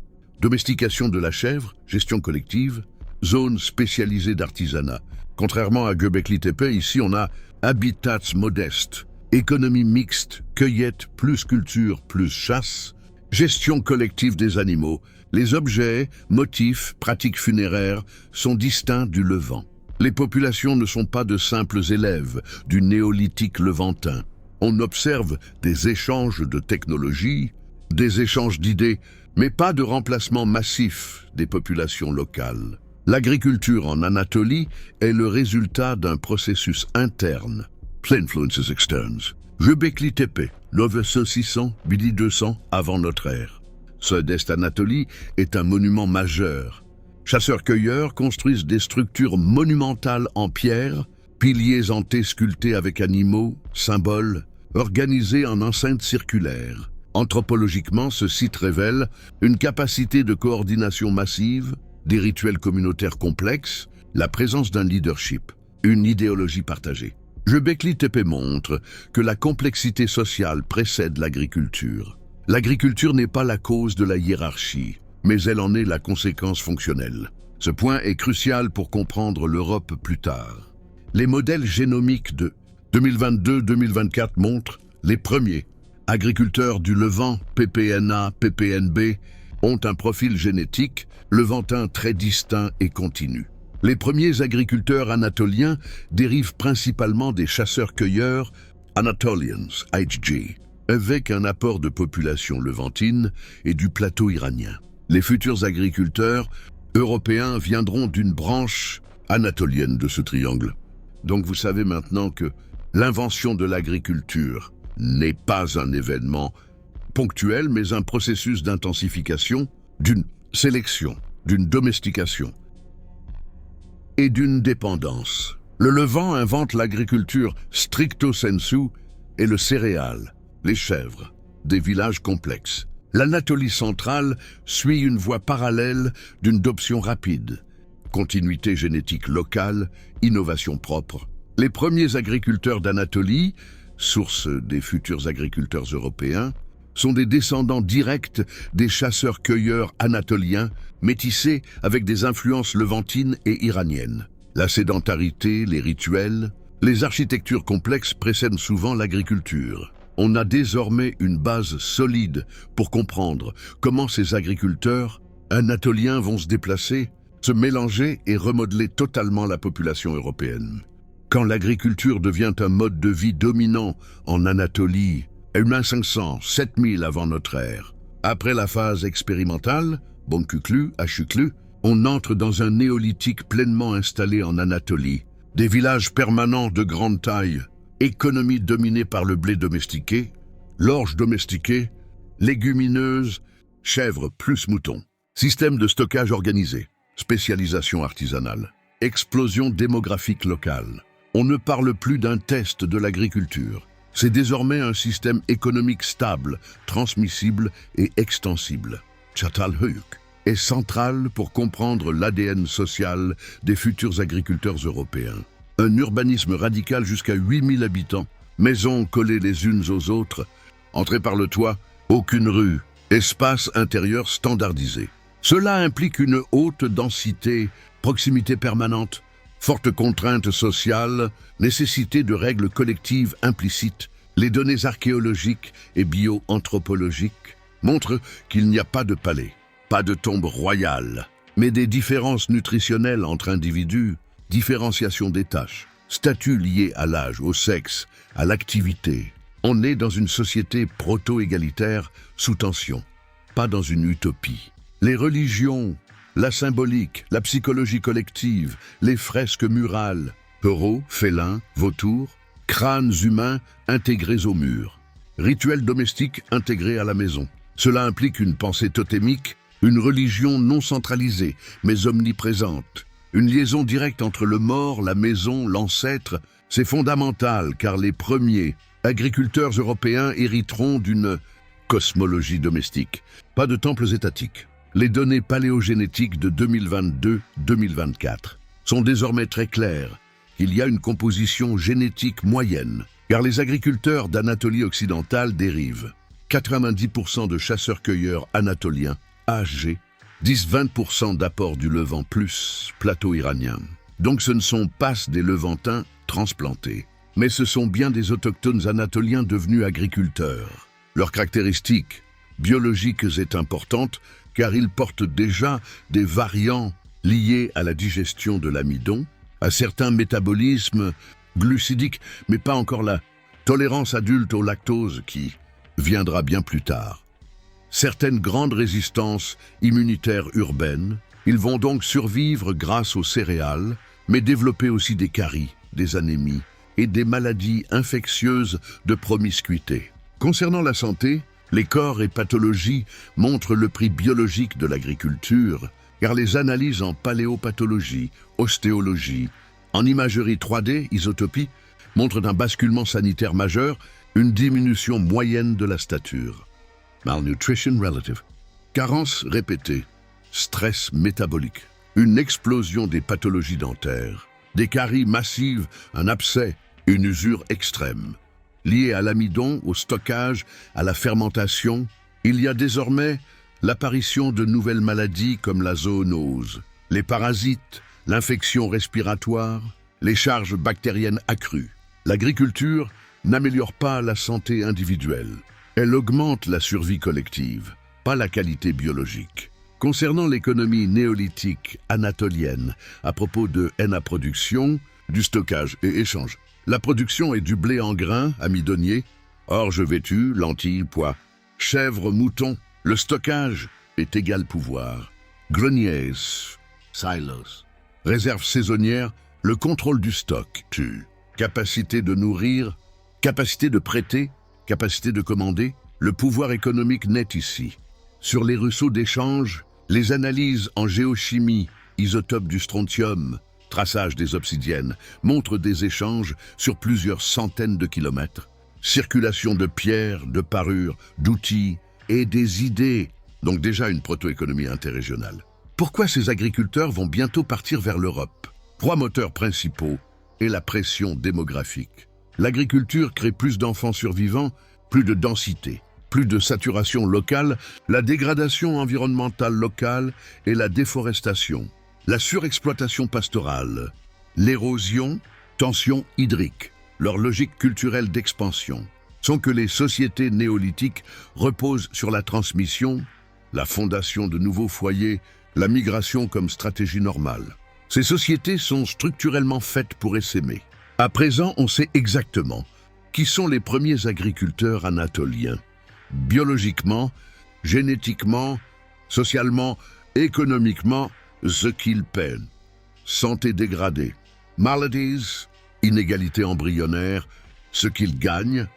Domestication de la chèvre, gestion collective, zone spécialisée d'artisanat. Contrairement à Göbekli Tepe, ici on a habitats modestes, économie mixte, cueillette plus culture plus chasse, gestion collective des animaux. Les objets, motifs, pratiques funéraires sont distincts du Levant. Les populations ne sont pas de simples élèves du néolithique levantin. On observe des échanges de technologies, des échanges d'idées, mais pas de remplacement massif des populations locales. L'agriculture en Anatolie est le résultat d'un processus interne. Influences externes. Göbekli Tepe, 9600, 1200 avant notre ère. Sud-Est Anatolie est un monument majeur. Chasseurs-cueilleurs construisent des structures monumentales en pierre, piliers en T sculptés avec animaux, symboles, organisés en enceintes circulaires. Anthropologiquement, ce site révèle une capacité de coordination massive, des rituels communautaires complexes, la présence d'un leadership, une idéologie partagée. Göbekli Tepe montre que la complexité sociale précède l'agriculture. L'agriculture n'est pas la cause de la hiérarchie, mais elle en est la conséquence fonctionnelle. Ce point est crucial pour comprendre l'Europe plus tard. Les modèles génomiques de 2022-2024 montrent les premiers agriculteurs du Levant, PPNA, PPNB, ont un profil génétique levantin très distinct et continu. Les premiers agriculteurs anatoliens dérivent principalement des chasseurs-cueilleurs Anatolians, HG, avec un apport de population levantine et du plateau iranien. Les futurs agriculteurs européens viendront d'une branche anatolienne de ce triangle. Donc vous savez maintenant que l'invention de l'agriculture n'est pas un événement ponctuel, mais un processus d'intensification, d'une sélection, d'une domestication et d'une dépendance. Le Levant invente l'agriculture stricto sensu et le céréal, les chèvres, des villages complexes. L'Anatolie centrale suit une voie parallèle d'une adoption rapide. Continuité génétique locale, innovation propre. Les premiers agriculteurs d'Anatolie, source des futurs agriculteurs européens, sont des descendants directs des chasseurs-cueilleurs anatoliens, métissés avec des influences levantines et iraniennes. La sédentarité, les rituels, les architectures complexes précèdent souvent l'agriculture. On a désormais une base solide pour comprendre comment ces agriculteurs anatoliens vont se déplacer, se mélanger et remodeler totalement la population européenne. Quand l'agriculture devient un mode de vie dominant en Anatolie, 1500, 7000 avant notre ère, après la phase expérimentale, Bonkuklu, Ashiklu, on entre dans un néolithique pleinement installé en Anatolie. Des villages permanents de grande taille, économie dominée par le blé domestiqué, l'orge domestiquée, légumineuses, chèvres plus moutons. Système de stockage organisé, spécialisation artisanale, explosion démographique locale. On ne parle plus d'un test de l'agriculture. C'est désormais un système économique stable, transmissible et extensible. Çatalhöyük est central pour comprendre l'ADN social des futurs agriculteurs européens. Un urbanisme radical jusqu'à 8000 habitants, maisons collées les unes aux autres, entrée par le toit, aucune rue, espace intérieur standardisé. Cela implique une haute densité, proximité permanente, forte contrainte sociale, nécessité de règles collectives implicites. Les données archéologiques et bio-anthropologiques montrent qu'il n'y a pas de palais, pas de tombe royale, mais des différences nutritionnelles entre individus, différenciation des tâches, statut lié à l'âge, au sexe, à l'activité. On est dans une société proto-égalitaire sous tension, pas dans une utopie. Les religions, la symbolique, la psychologie collective, les fresques murales, taureaux, félins, vautours, crânes humains intégrés au mur, rituels domestiques intégrés à la maison. Cela implique une pensée totémique, une religion non centralisée, mais omniprésente. Une liaison directe entre le mort, la maison, l'ancêtre, c'est fondamental car les premiers agriculteurs européens hériteront d'une cosmologie domestique. Pas de temples étatiques. Les données paléogénétiques de 2022-2024 sont désormais très claires. Il y a une composition génétique moyenne, car les agriculteurs d'Anatolie occidentale dérivent 90% de chasseurs-cueilleurs anatoliens, âgés, 10-20% d'apport du Levant plus plateau iranien. Donc ce ne sont pas des Levantins transplantés, mais ce sont bien des autochtones anatoliens devenus agriculteurs. Leurs caractéristiques biologiques est importante, car ils portent déjà des variants liés à la digestion de l'amidon, à certains métabolismes glucidiques, mais pas encore la tolérance adulte au lactose qui viendra bien plus tard. Certaines grandes résistances immunitaires urbaines, ils vont donc survivre grâce aux céréales, mais développer aussi des caries, des anémies et des maladies infectieuses de promiscuité. Concernant la santé, les corps et pathologies montrent le prix biologique de l'agriculture, car les analyses en paléopathologie, ostéologie, en imagerie 3D, isotopie, montrent un basculement sanitaire majeur, une diminution moyenne de la stature. Malnutrition relative, carence répétée, stress métabolique, une explosion des pathologies dentaires, des caries massives, un abcès, une usure extrême. Lié à l'amidon, au stockage, à la fermentation, il y a désormais l'apparition de nouvelles maladies comme la zoonose, les parasites, l'infection respiratoire, les charges bactériennes accrues. L'agriculture n'améliore pas la santé individuelle. Elle augmente la survie collective, pas la qualité biologique. Concernant l'économie néolithique anatolienne, à propos de henna production, du stockage et échange, la production est du blé en grains, amidonnier, orge vêtue, lentilles, pois, chèvres, moutons. Le stockage est égal pouvoir. Greniers, silos, réserves saisonnières, le contrôle du stock tue. Capacité de nourrir, capacité de prêter, capacité de commander, le pouvoir économique naît ici. Sur les ruisseaux d'échange, les analyses en géochimie, isotopes du strontium, traçage des obsidiennes, montrent des échanges sur plusieurs centaines de kilomètres. Circulation de pierres, de parures, d'outils et des idées, donc déjà une proto-économie interrégionale. Pourquoi ces agriculteurs vont bientôt partir vers l'Europe? 3 moteurs principaux et la pression démographique. L'agriculture crée plus d'enfants survivants, plus de densité, plus de saturation locale, la dégradation environnementale locale et la déforestation, la surexploitation pastorale, l'érosion, tension hydrique. Leur logique culturelle d'expansion sont que les sociétés néolithiques reposent sur la transmission, la fondation de nouveaux foyers, la migration comme stratégie normale. Ces sociétés sont structurellement faites pour essaimer. À présent, on sait exactement qui sont les premiers agriculteurs anatoliens. Biologiquement, génétiquement, socialement, économiquement, ce qu'ils peinent. Santé dégradée, maladies, inégalité embryonnaire, ce qu'ils gagnent,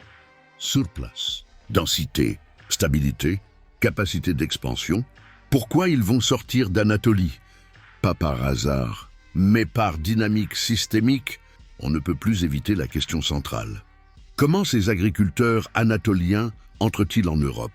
surplus, densité, stabilité, capacité d'expansion. Pourquoi ils vont sortir d'Anatolie? Pas par hasard, mais par dynamique systémique. On ne peut plus éviter la question centrale. Comment ces agriculteurs anatoliens entrent-ils en Europe?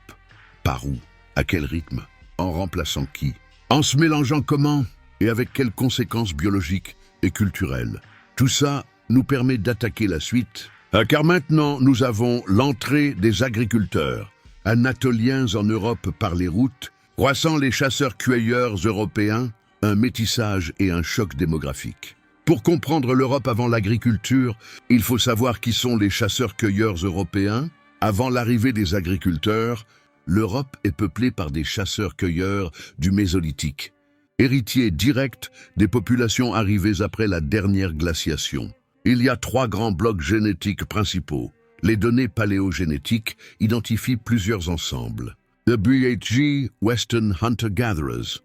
Par où? À quel rythme? En remplaçant qui? En se mélangeant comment? Et avec quelles conséquences biologiques et culturelles? Tout ça nous permet d'attaquer la suite, car maintenant nous avons l'entrée des agriculteurs, anatoliens en Europe par les routes, croissant les chasseurs-cueilleurs européens, un métissage et un choc démographique. Pour comprendre l'Europe avant l'agriculture, il faut savoir qui sont les chasseurs-cueilleurs européens. Avant l'arrivée des agriculteurs, l'Europe est peuplée par des chasseurs-cueilleurs du Mésolithique, héritiers directs des populations arrivées après la dernière glaciation. Il y a 3 grands blocs génétiques principaux. Les données paléogénétiques identifient plusieurs ensembles. The BHG, Western Hunter-Gatherers,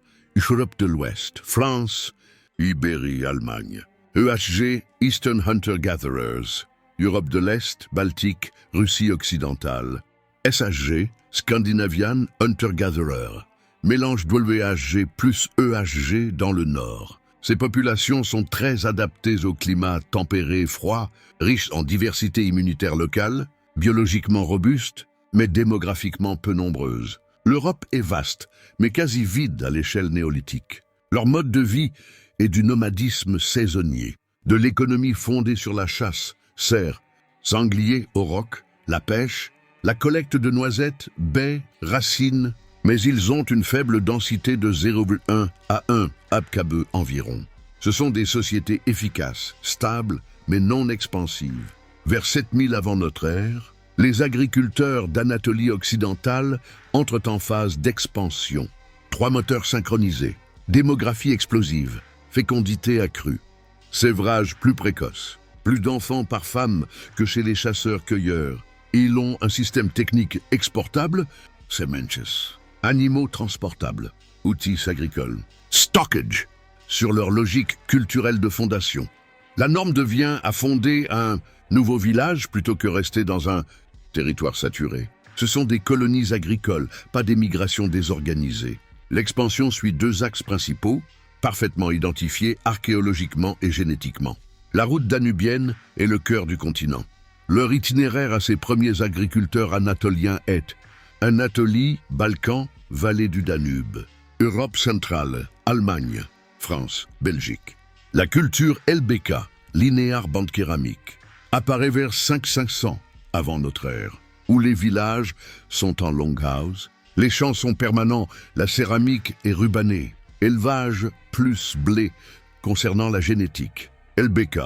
Europe de l'Ouest, France, Ibérie, Allemagne. EHG, Eastern Hunter-Gatherers, Europe de l'Est, Baltique, Russie occidentale. SHG, Scandinavian Hunter-Gatherer, mélange WHG plus EHG dans le nord. Ces populations sont très adaptées au climat tempéré et froid, riches en diversité immunitaire locale, biologiquement robustes, mais démographiquement peu nombreuses. L'Europe est vaste, mais quasi vide à l'échelle néolithique. Leur mode de vie est du nomadisme saisonnier, de l'économie fondée sur la chasse, cerfs, sangliers, aurochs, la pêche, la collecte de noisettes, baies, racines, mais ils ont une faible densité de 0,1 à 1 habkabeu environ. Ce sont des sociétés efficaces, stables, mais non expansives. Vers 7000 avant notre ère, les agriculteurs d'Anatolie occidentale entrent en phase d'expansion. 3 moteurs synchronisés, démographie explosive, fécondité accrue, sévrage plus précoce, plus d'enfants par femme que chez les chasseurs-cueilleurs. Ils ont un système technique exportable, semences, animaux transportables, outils agricoles, stockage, sur leur logique culturelle de fondation. La norme devient à fonder un nouveau village plutôt que rester dans un territoire saturé. Ce sont des colonies agricoles, pas des migrations désorganisées. L'expansion suit 2 axes principaux, parfaitement identifiés archéologiquement et génétiquement. La route danubienne est le cœur du continent. Leur itinéraire à ces premiers agriculteurs anatoliens est Anatolie, Balkans, vallée du Danube, Europe centrale, Allemagne, France, Belgique. La culture LBK, linéaire bande céramique, apparaît vers 5500 avant notre ère, où les villages sont en longhouse, les champs sont permanents, la céramique est rubanée, élevage plus blé concernant la génétique. LBK,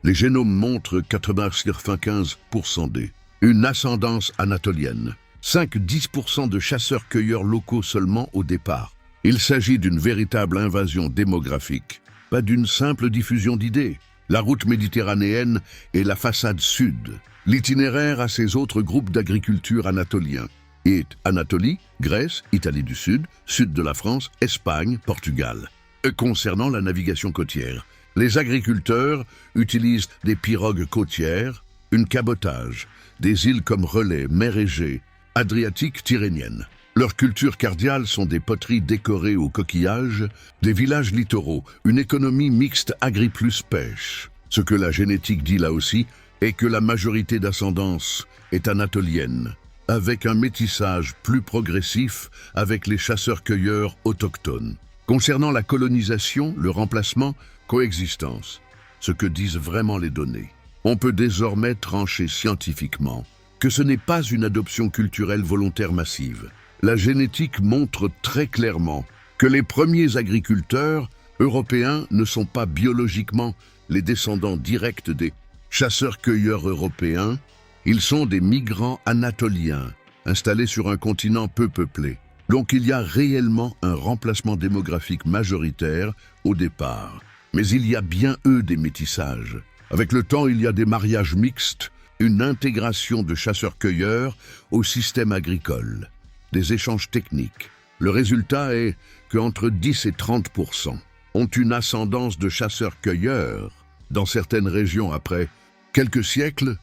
les génomes montrent 95% D. Une ascendance anatolienne. 5-10% de chasseurs-cueilleurs locaux seulement au départ. Il s'agit d'une véritable invasion démographique, pas d'une simple diffusion d'idées. La route méditerranéenne est la façade sud. L'itinéraire à ces autres groupes d'agriculture anatoliens est Anatolie, Grèce, Italie du Sud, sud de la France, Espagne, Portugal. Concernant la navigation côtière, les agriculteurs utilisent des pirogues côtières, une cabotage, des îles comme Relais, Mer Égée, Adriatique, Tyrrhénienne. Leurs cultures cardiales sont des poteries décorées aux coquillages, des villages littoraux, une économie mixte agri plus pêche. Ce que la génétique dit là aussi est que la majorité d'ascendance est anatolienne, avec un métissage plus progressif avec les chasseurs-cueilleurs autochtones. Concernant la colonisation, le remplacement, coexistence, ce que disent vraiment les données. On peut désormais trancher scientifiquement que ce n'est pas une adoption culturelle volontaire massive. La génétique montre très clairement que les premiers agriculteurs européens ne sont pas biologiquement les descendants directs des chasseurs-cueilleurs européens, ils sont des migrants anatoliens installés sur un continent peu peuplé. Donc il y a réellement un remplacement démographique majoritaire au départ. Mais il y a bien des métissages. Avec le temps, il y a des mariages mixtes, une intégration de chasseurs-cueilleurs au système agricole, des échanges techniques. Le résultat est qu'entre 10 et 30% ont une ascendance de chasseurs-cueilleurs dans certaines régions après quelques siècles,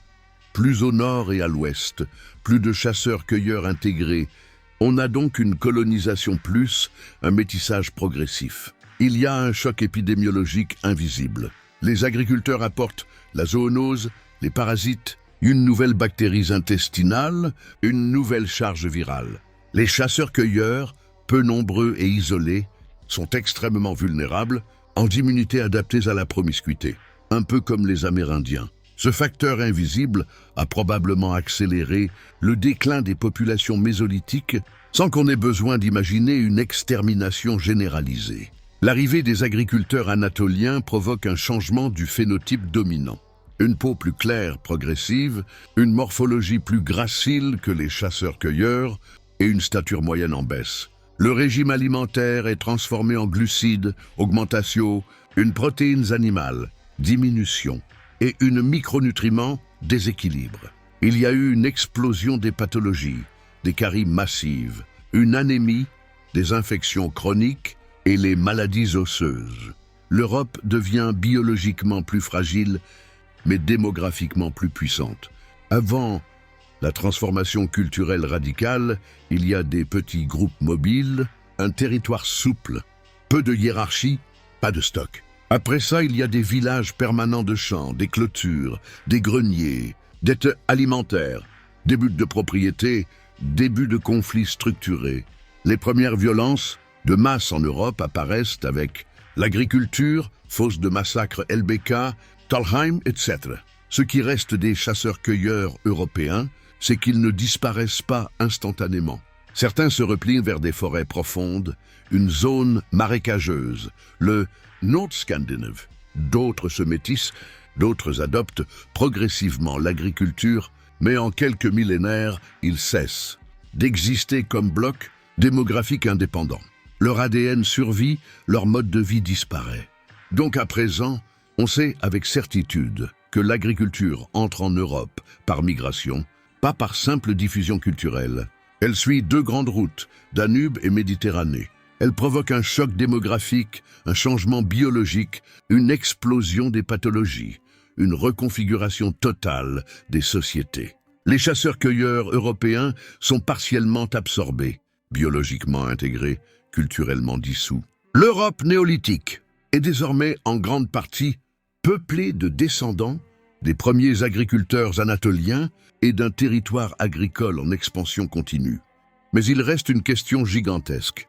plus au nord et à l'ouest, plus de chasseurs-cueilleurs intégrés. On a donc une colonisation plus, un métissage progressif. Il y a un choc épidémiologique invisible. Les agriculteurs apportent la zoonose, les parasites, une nouvelle bactérie intestinale, une nouvelle charge virale. Les chasseurs-cueilleurs, peu nombreux et isolés, sont extrêmement vulnérables, en immunité adaptées à la promiscuité. un peu comme les Amérindiens. Ce facteur invisible a probablement accéléré le déclin des populations mésolithiques sans qu'on ait besoin d'imaginer une extermination généralisée. L'arrivée des agriculteurs anatoliens provoque un changement du phénotype dominant. Une peau plus claire, progressive, une morphologie plus gracile que les chasseurs-cueilleurs et une stature moyenne en baisse. Le régime alimentaire est transformé en glucides, augmentation, une protéines animales, diminution, et une micronutriments, déséquilibre. Il y a eu une explosion des pathologies, des caries massives, une anémie, des infections chroniques et les maladies osseuses. L'Europe devient biologiquement plus fragile, mais démographiquement plus puissante. Avant la transformation culturelle radicale, il y a des petits groupes mobiles, un territoire souple, peu de hiérarchie, pas de stock. Après ça, il y a des villages permanents de champs, des clôtures, des greniers, dettes alimentaires, début de propriété, début de conflits structurés. Les premières violences de masse en Europe apparaissent avec l'agriculture, fosse de massacre LBK, Talheim, etc. Ce qui reste des chasseurs-cueilleurs européens, c'est qu'ils ne disparaissent pas instantanément. Certains se replient vers des forêts profondes, une zone marécageuse, le Nord-Scandinave. D'autres se métissent, d'autres adoptent progressivement l'agriculture, mais en quelques millénaires, ils cessent d'exister comme bloc démographique indépendant. Leur ADN survit, leur mode de vie disparaît. Donc à présent, on sait avec certitude que l'agriculture entre en Europe par migration, pas par simple diffusion culturelle. Elle suit deux grandes routes, Danube et Méditerranée. Elle provoque un choc démographique, un changement biologique, une explosion des pathologies, une reconfiguration totale des sociétés. Les chasseurs-cueilleurs européens sont partiellement absorbés, biologiquement intégrés, culturellement dissous. L'Europe néolithique est désormais en grande partie peuplée de descendants des premiers agriculteurs anatoliens et d'un territoire agricole en expansion continue. Mais il reste une question gigantesque.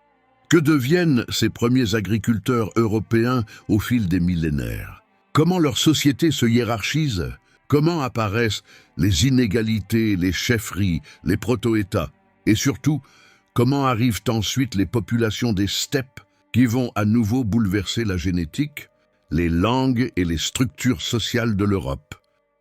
Que deviennent ces premiers agriculteurs européens au fil des millénaires? Comment leur société se hiérarchise? Comment apparaissent les inégalités, les chefferies, les proto-États? Et surtout, comment arrivent ensuite les populations des steppes qui vont à nouveau bouleverser la génétique, les langues et les structures sociales de l'Europe?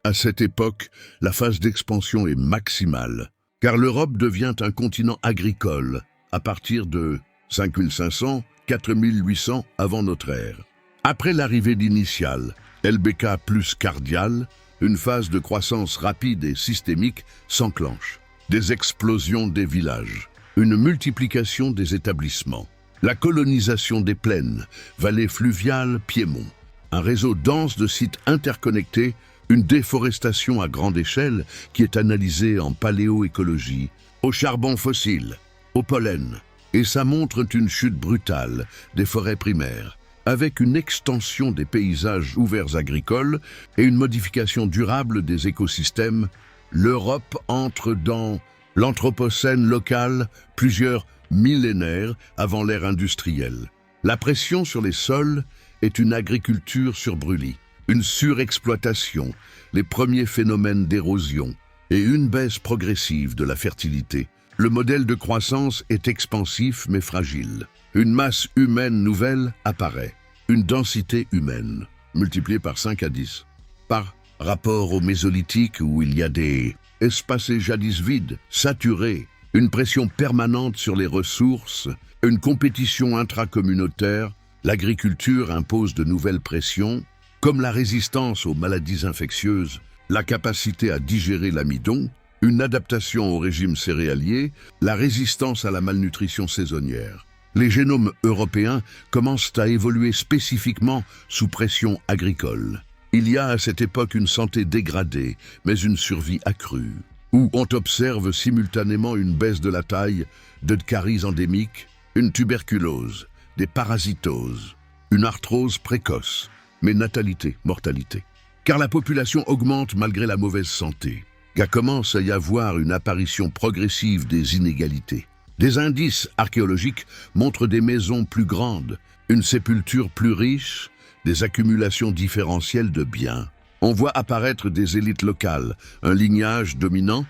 À cette époque, la phase d'expansion est maximale, car l'Europe devient un continent agricole à partir de 5500, 4800 avant notre ère. Après l'arrivée initiale, LBK plus cardiale, une phase de croissance rapide et systémique s'enclenche. Des explosions des villages, une multiplication des établissements, la colonisation des plaines, vallées fluviales, Piémont, un réseau dense de sites interconnectés, une déforestation à grande échelle qui est analysée en paléoécologie, au charbon fossile, au pollen, et ça montre une chute brutale des forêts primaires, avec une extension des paysages ouverts agricoles et une modification durable des écosystèmes. L'Europe entre dans l'anthropocène local plusieurs millénaires avant l'ère industrielle. La pression sur les sols est une agriculture sur brûlis, une surexploitation, les premiers phénomènes d'érosion et une baisse progressive de la fertilité. Le modèle de croissance est expansif mais fragile. Une masse humaine nouvelle apparaît, une densité humaine, multipliée par 5 à 10. Par rapport au mésolithique où il y a des espaces jadis vides, saturés, une pression permanente sur les ressources, une compétition intracommunautaire, l'agriculture impose de nouvelles pressions, comme la résistance aux maladies infectieuses, la capacité à digérer l'amidon, une adaptation au régime céréalier, la résistance à la malnutrition saisonnière. Les génomes européens commencent à évoluer spécifiquement sous pression agricole. Il y a à cette époque une santé dégradée, mais une survie accrue, où on observe simultanément une baisse de la taille, de caries endémiques, une tuberculose, des parasitoses, une arthrose précoce, mais natalité, mortalité. Car la population augmente malgré la mauvaise santé. Il commence à y avoir une apparition progressive des inégalités. Des indices archéologiques montrent des maisons plus grandes, une sépulture plus riche, des accumulations différentielles de biens. On voit apparaître des élites locales, un lignage dominant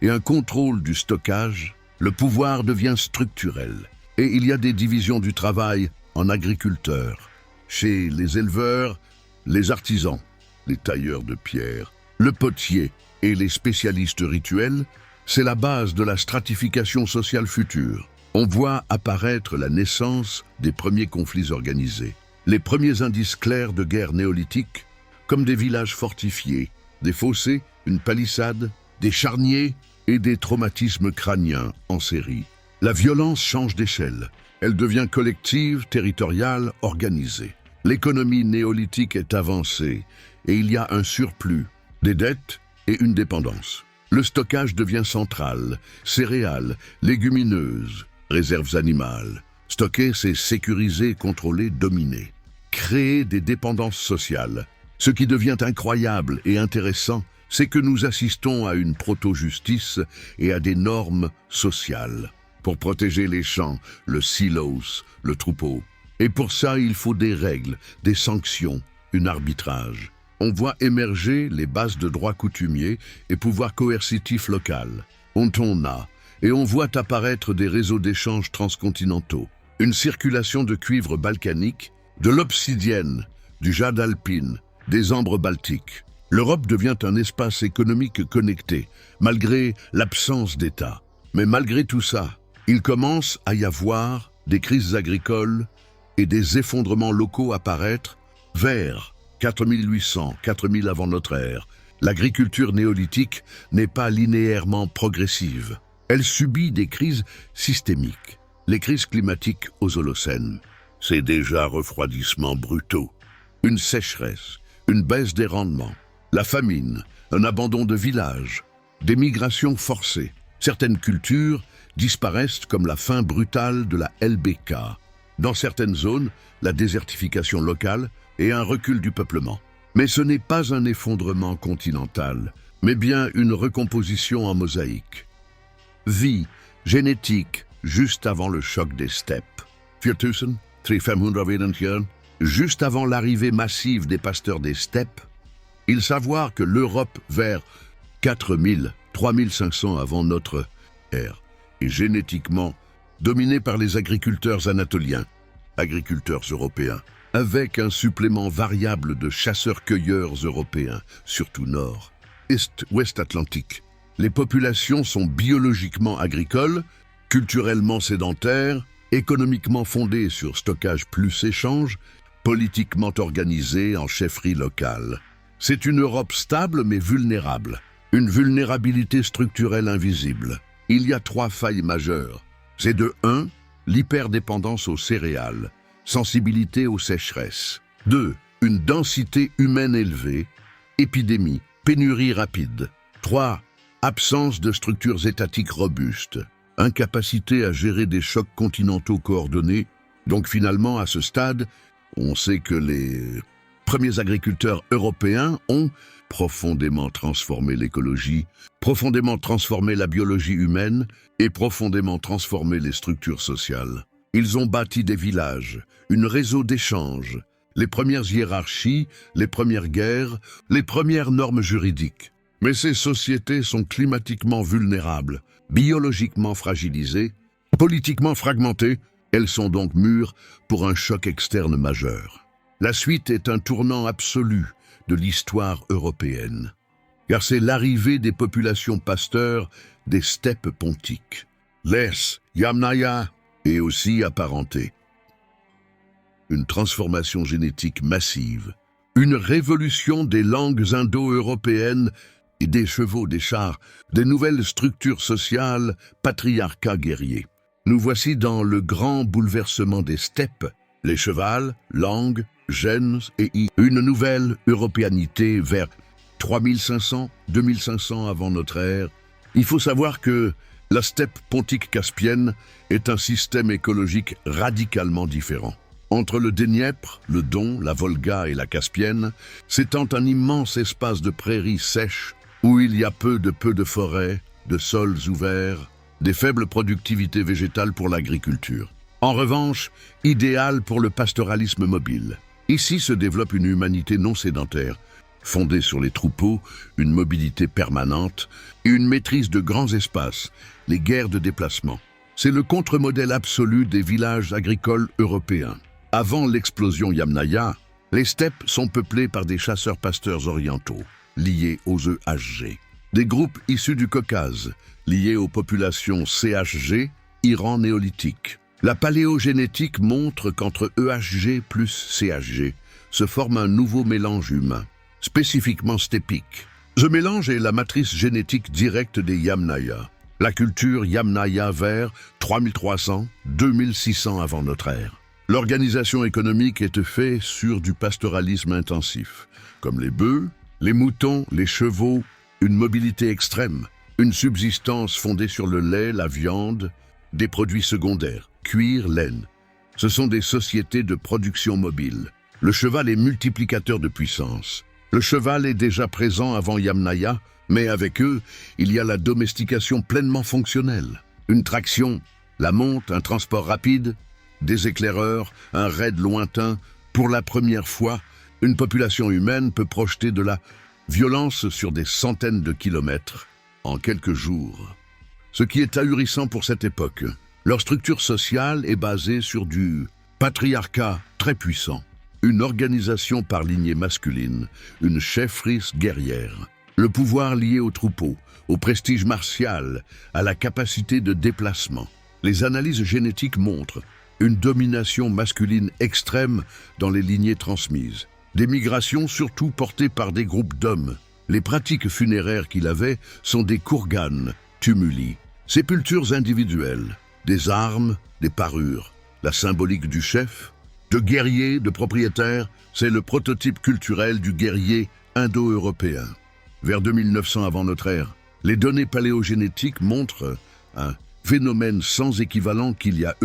et un contrôle du stockage. Le pouvoir devient structurel et il y a des divisions du travail en agriculteurs, chez les éleveurs, les artisans, les tailleurs de pierre, le potier et les spécialistes rituels. C'est la base de la stratification sociale future. On voit apparaître la naissance des premiers conflits organisés, les premiers indices clairs de guerre néolithique, comme des villages fortifiés, des fossés, une palissade, des charniers et des traumatismes crâniens en série. La violence change d'échelle. Elle devient collective, territoriale, organisée. L'économie néolithique est avancée et il y a un surplus, des dettes et une dépendance. Le stockage devient central, céréales, légumineuses, réserves animales. Stocker, c'est sécuriser, contrôler, dominer. Créer des dépendances sociales. Ce qui devient incroyable et intéressant, c'est que nous assistons à une proto-justice et à des normes sociales. Pour protéger les champs, le silos, le troupeau. Et pour ça, il faut des règles, des sanctions, un arbitrage. On voit émerger les bases de droit coutumier et pouvoir coercitif local. On a, et on voit apparaître des réseaux d'échanges transcontinentaux. Une circulation de cuivre balkanique, de l'obsidienne, du jade alpine, des ambres baltiques. L'Europe devient un espace économique connecté, malgré l'absence d'État. Mais malgré tout ça, il commence à y avoir des crises agricoles et des effondrements locaux apparaître vers 4800, 4000 avant notre ère. L'agriculture néolithique n'est pas linéairement progressive. Elle subit des crises systémiques. Les crises climatiques aux Holocènes, c'est déjà refroidissements brutaux. Une sécheresse, une baisse des rendements, la famine, un abandon de villages, des migrations forcées. Certaines cultures disparaissent comme la fin brutale de la LBK. Dans certaines zones, la désertification locale et un recul du peuplement. Mais ce n'est pas un effondrement continental, mais bien une recomposition en mosaïque. Vie génétique juste avant le choc des steppes. 4500 jaar, juste avant l'arrivée massive des pasteurs des steppes, il savoir que l'Europe vers 4000, 3500 avant notre ère est génétiquement dominée par les agriculteurs anatoliens, agriculteurs européens, avec un supplément variable de chasseurs-cueilleurs européens, surtout nord, est, ouest atlantique. Les populations sont biologiquement agricoles, culturellement sédentaires, économiquement fondées sur stockage plus échange, politiquement organisées en chefferie locale. C'est une Europe stable mais vulnérable, une vulnérabilité structurelle invisible. Il y a 3 failles majeures. C'est de 1, l'hyperdépendance aux céréales, sensibilité aux sécheresses. 2, une densité humaine élevée, épidémie, pénurie rapide. 3, absence de structures étatiques robustes, incapacité à gérer des chocs continentaux coordonnés. Donc finalement, à ce stade, on sait que les premiers agriculteurs européens ont profondément transformé l'écologie, profondément transformé la biologie humaine et profondément transformé les structures sociales. Ils ont bâti des villages, un réseau d'échanges, les premières hiérarchies, les premières guerres, les premières normes juridiques. Mais ces sociétés sont climatiquement vulnérables, biologiquement fragilisées, politiquement fragmentées. Elles sont donc mûres pour un choc externe majeur. La suite est un tournant absolu de l'histoire européenne, car c'est l'arrivée des populations pasteurs des steppes pontiques, les Yamnaya et aussi apparentées. Une transformation génétique massive, une révolution des langues indo-européennes et des chevaux, des chars, des nouvelles structures sociales, patriarcat guerrier. Nous voici dans le grand bouleversement des steppes, les chevals, langues, gènes et une nouvelle européanité vers 3500, 2500 avant notre ère. Il faut savoir que la steppe pontique caspienne est un système écologique radicalement différent. Entre le Dniepr, le Don, la Volga et la Caspienne, s'étend un immense espace de prairies sèches où il y a peu de forêts, de sols ouverts, des faibles productivités végétales pour l'agriculture. En revanche, idéal pour le pastoralisme mobile. Ici se développe une humanité non sédentaire, fondée sur les troupeaux, une mobilité permanente et une maîtrise de grands espaces, les guerres de déplacement. C'est le contre-modèle absolu des villages agricoles européens. Avant l'explosion Yamnaya, les steppes sont peuplées par des chasseurs-pasteurs orientaux, liés aux EHG. Des groupes issus du Caucase, liés aux populations CHG, Iran néolithique. La paléogénétique montre qu'entre EHG plus CHG se forme un nouveau mélange humain, spécifiquement steppique. Ce mélange est la matrice génétique directe des Yamnaya. La culture Yamnaya vers 3300-2600 avant notre ère. L'organisation économique est faite sur du pastoralisme intensif, comme les bœufs, les moutons, les chevaux, une mobilité extrême, une subsistance fondée sur le lait, la viande, des produits secondaires, cuir, laine. Ce sont des sociétés de production mobile. Le cheval est multiplicateur de puissance. Le cheval est déjà présent avant Yamnaya, mais avec eux, il y a la domestication pleinement fonctionnelle. Une traction, la monte, un transport rapide, des éclaireurs, un raid lointain. Pour la première fois, une population humaine peut projeter de la violence sur des centaines de kilomètres en quelques jours. Ce qui est ahurissant pour cette époque, leur structure sociale est basée sur du patriarcat très puissant, une organisation par lignée masculine, une chefferie guerrière. Le pouvoir lié au troupeau, au prestige martial, à la capacité de déplacement. Les analyses génétiques montrent une domination masculine extrême dans les lignées transmises. Des migrations surtout portées par des groupes d'hommes. Les pratiques funéraires qu'il avait sont des kurganes, tumuli, sépultures individuelles, des armes, des parures. La symbolique du chef, de guerrier, de propriétaire, c'est le prototype culturel du guerrier indo-européen. Vers 2900 avant notre ère, les données paléogénétiques montrent un phénomène sans équivalent qu'il y a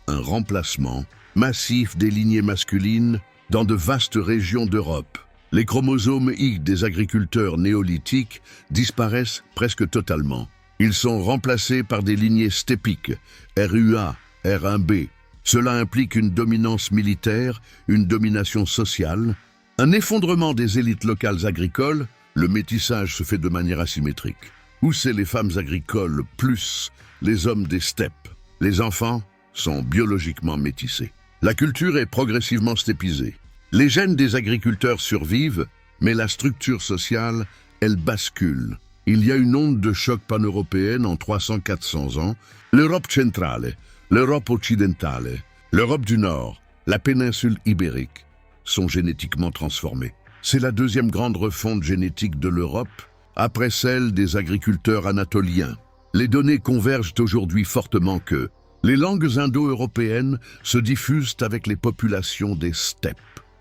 un remplacement massif des lignées masculines dans de vastes régions d'Europe. Les chromosomes Y des agriculteurs néolithiques disparaissent presque totalement. Ils sont remplacés par des lignées steppiques, RUA, R1b. Cela implique une dominance militaire, une domination sociale, un effondrement des élites locales agricoles. Le métissage se fait de manière asymétrique. Où c'est les femmes agricoles plus les hommes des steppes. Les enfants sont biologiquement métissés. La culture est progressivement steppisée. Les gènes des agriculteurs survivent, mais la structure sociale, elle bascule. Il y a une onde de choc pan-européenne en 300-400 ans. L'Europe centrale, l'Europe occidentale, l'Europe du Nord, la péninsule ibérique sont génétiquement transformées. C'est la deuxième grande refonte génétique de l'Europe, après celle des agriculteurs anatoliens. Les données convergent aujourd'hui fortement que les langues indo-européennes se diffusent avec les populations des steppes.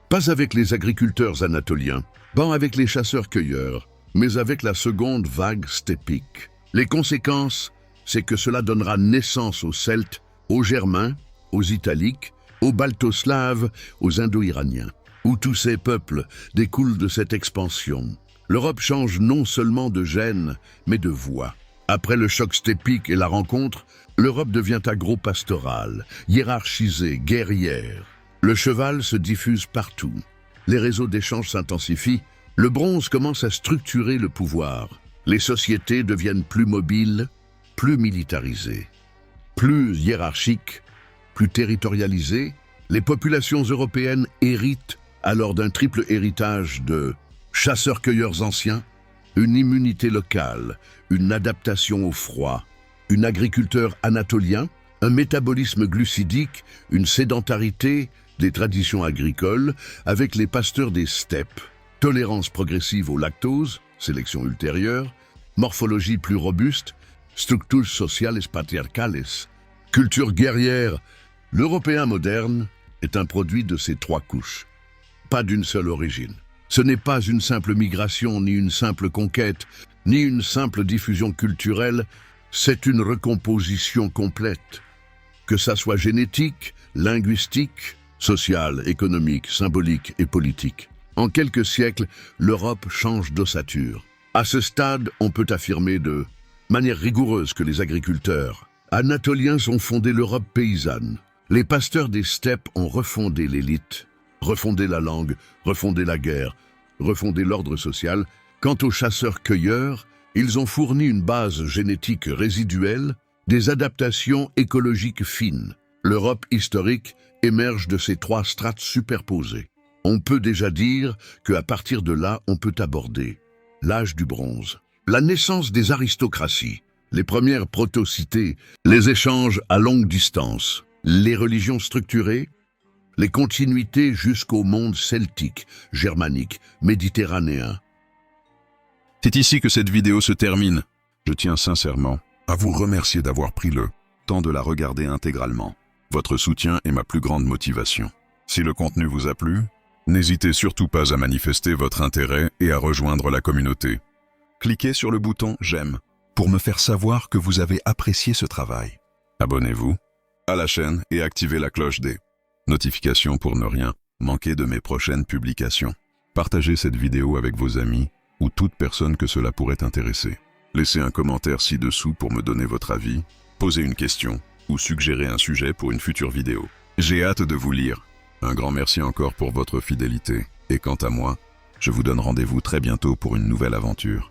Pas avec les agriculteurs anatoliens, pas avec les chasseurs-cueilleurs, mais avec la seconde vague steppique. Les conséquences, c'est que cela donnera naissance aux Celtes, aux Germains, aux Italiques, aux Baltoslaves, aux Indo-Iraniens. Où tous ces peuples découlent de cette expansion. L'Europe change non seulement de gènes, mais de voix. Après le choc steppique et la rencontre, l'Europe devient agro-pastorale, hiérarchisée, guerrière. Le cheval se diffuse partout. Les réseaux d'échange s'intensifient. Le bronze commence à structurer le pouvoir. Les sociétés deviennent plus mobiles, plus militarisées, plus hiérarchiques, plus territorialisées. Les populations européennes héritent alors d'un triple héritage de chasseurs-cueilleurs anciens, une immunité locale, une adaptation au froid, une agriculteur anatolien, un métabolisme glucidique, une sédentarité, des traditions agricoles avec les pasteurs des steppes, tolérance progressive au lactose, sélection ultérieure, morphologie plus robuste, structures sociales patriarcales, culture guerrière. L'Européen moderne est un produit de ces trois couches, pas d'une seule origine. Ce n'est pas une simple migration, ni une simple conquête, ni une simple diffusion culturelle, c'est une recomposition complète. Que ça soit génétique, linguistique, sociale, économique, symbolique et politique. En quelques siècles, l'Europe change d'ossature. À ce stade, on peut affirmer de manière rigoureuse que les agriculteurs anatoliens ont fondé l'Europe paysanne. Les pasteurs des steppes ont refondé l'élite, refonder la langue, refonder la guerre, refonder l'ordre social. Quant aux chasseurs-cueilleurs, ils ont fourni une base génétique résiduelle, des adaptations écologiques fines. L'Europe historique émerge de ces trois strates superposées. On peut déjà dire qu'à partir de là, on peut aborder l'âge du bronze, la naissance des aristocraties, les premières proto-cités, les échanges à longue distance, les religions structurées, les continuités jusqu'au monde celtique, germanique, méditerranéen. C'est ici que cette vidéo se termine. Je tiens sincèrement à vous remercier d'avoir pris le temps de la regarder intégralement. Votre soutien est ma plus grande motivation. Si le contenu vous a plu, n'hésitez surtout pas à manifester votre intérêt et à rejoindre la communauté. Cliquez sur le bouton « J'aime » pour me faire savoir que vous avez apprécié ce travail. Abonnez-vous à la chaîne et activez la cloche des notifications pour ne rien manquer de mes prochaines publications. Partagez cette vidéo avec vos amis ou toute personne que cela pourrait intéresser. Laissez un commentaire ci-dessous pour me donner votre avis, poser une question ou suggérer un sujet pour une future vidéo. J'ai hâte de vous lire. Un grand merci encore pour votre fidélité. Et quant à moi, je vous donne rendez-vous très bientôt pour une nouvelle aventure.